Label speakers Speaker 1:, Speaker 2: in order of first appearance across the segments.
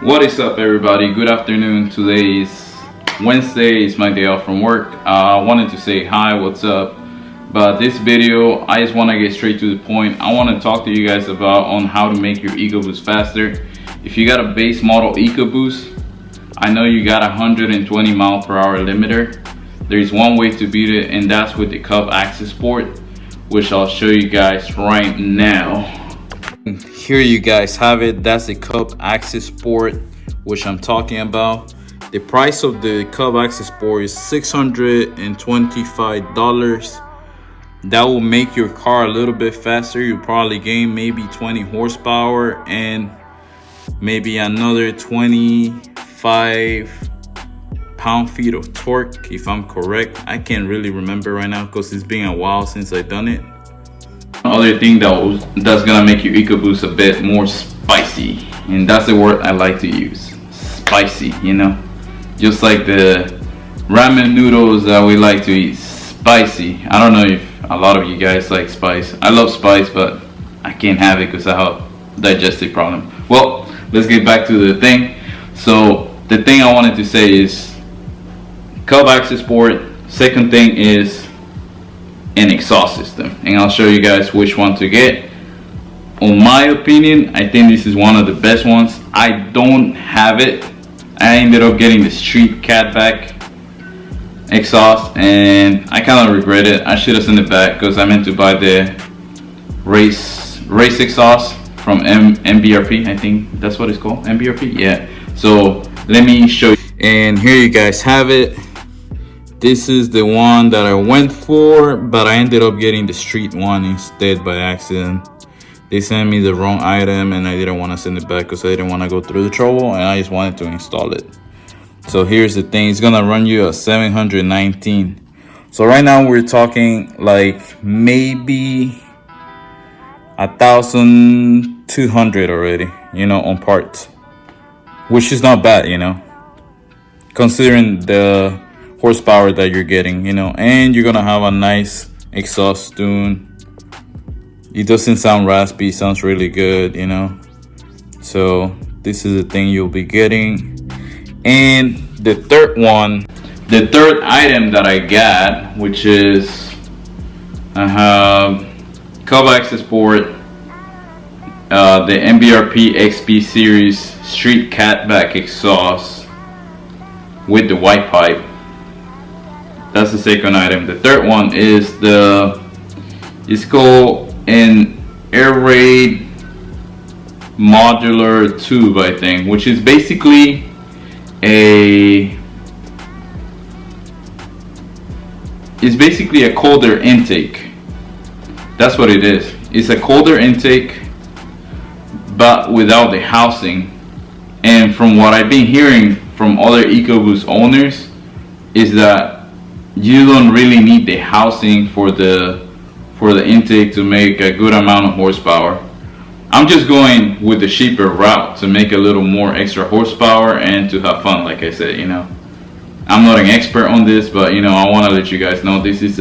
Speaker 1: What is up, everybody? Good afternoon. Today is Wednesday. It's my day off from work. I wanted to say hi, what's up? But this video, I just want to get straight to the point. I want to talk to you guys about on how to make your Ecoboost faster. If you got a base model Ecoboost, I know you got a 120 mile per hour limiter. There's one way to beat it, and that's with the Cub Access Port, which I'll show you guys right now. Here you guys have it. That's the Cub Access Port, which I'm talking about. The price of the Cub Access Port is $625. That will make your car a little bit faster. You probably gain maybe 20 horsepower and maybe another 25 pound-feet of torque, if I'm correct. I can't really remember right now because it's been a while since I've done it. Other thing that's gonna make your Ecoboost a bit more spicy, and that's the word I like to use, spicy, you know, just like the ramen noodles that we like to eat, spicy. I don't know if a lot of you guys like spice. I love spice, but I can't have it because I have a digestive problem. Well, let's get back to the thing. So the thing I wanted to say is Cub Access Port. Second thing is an exhaust system, and I'll show you guys which one to get. On my opinion, I think this is one of the best ones. I don't have it. I ended up getting the Street Catback exhaust, and I kind of regret it. I should have sent it back because I meant to buy the race exhaust from MBRP. I think that's what it's called, MBRP. Yeah. So let me show you. And here you guys have it. This is the one that I went for, but I ended up getting the Street one instead by accident. They sent me the wrong item and I didn't want to send it back because I didn't want to go through the trouble, and I just wanted to install it. So here's the thing, it's gonna run you a 719. So right now we're talking like maybe 1,200 already, you know, on parts, which is not bad, you know, considering the horsepower that you're getting, you know. And you're gonna have a nice exhaust tune. It doesn't sound raspy, it sounds really good, you know. So this is the thing you'll be getting. And the third item that I got, which is I have Cub Access Port, the MBRP XP series Street Catback exhaust with the white pipe. That's the second item. The third one is it's called an air raid modular tube, I think, which is basically a colder intake. That's what it is. It's a colder intake, but without the housing. And from what I've been hearing from other Ecoboost owners is that you don't really need the housing for the intake to make a good amount of horsepower. I'm just going with the cheaper route to make a little more extra horsepower and to have fun, like I said, you know. I'm not an expert on this, but you know, I want to let you guys know this is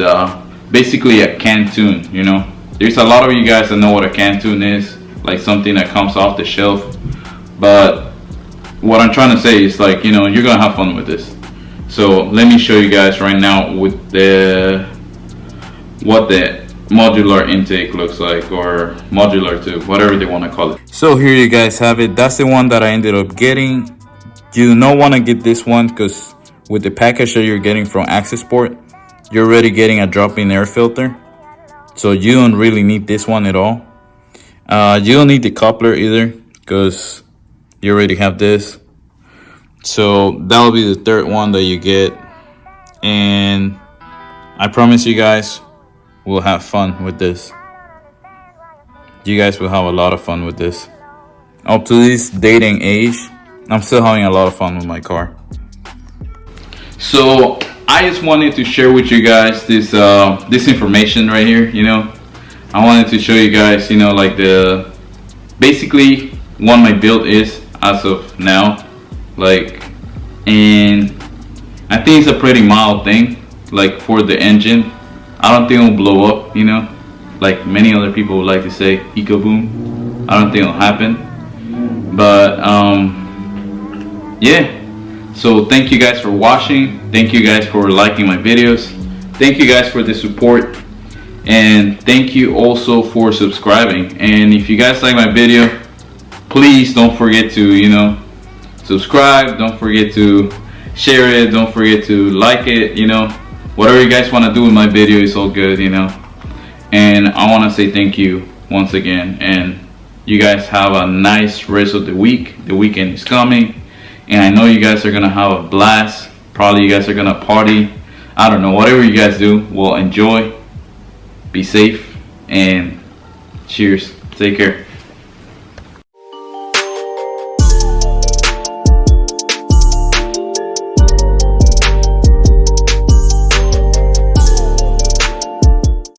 Speaker 1: basically a can tune, you know. There's a lot of you guys that know what a can tune is, like something that comes off the shelf. But what I'm trying to say is, like, you know, you're gonna have fun with this. So let me show you guys right now with what the modular intake looks like, or modular tube, whatever they want to call it. So here you guys have it. That's the one that I ended up getting. You do not want to get this one because with the package that you're getting from Access Port, you're already getting a drop-in air filter. So you don't really need this one at all. You don't need the coupler either because you already have this. So that'll be the third one that you get, and I promise you guys we'll have fun with this. You guys will have a lot of fun with this. Up to this dating age, I'm still having a lot of fun with my car. So I just wanted to share with you guys this information right here. You know, I wanted to show you guys, you know, like basically what my build is as of now. Like, and I think it's a pretty mild thing, like for the engine. I don't think it'll blow up, you know, like many other people would like to say, eco boom. I don't think it'll happen. But yeah. So thank you guys for watching. Thank you guys for liking my videos. Thank you guys for the support. And thank you also for subscribing. And if you guys like my video, please don't forget to, subscribe. Don't forget to share it. Don't forget to like it. Whatever you guys want to do with my video is all good. And I want to say thank you once again. And you guys have a nice rest of the week. The weekend is coming. And I know you guys are going to have a blast. Probably you guys are going to party. I don't know. Whatever you guys do, well, enjoy. Be safe. And cheers. Take care.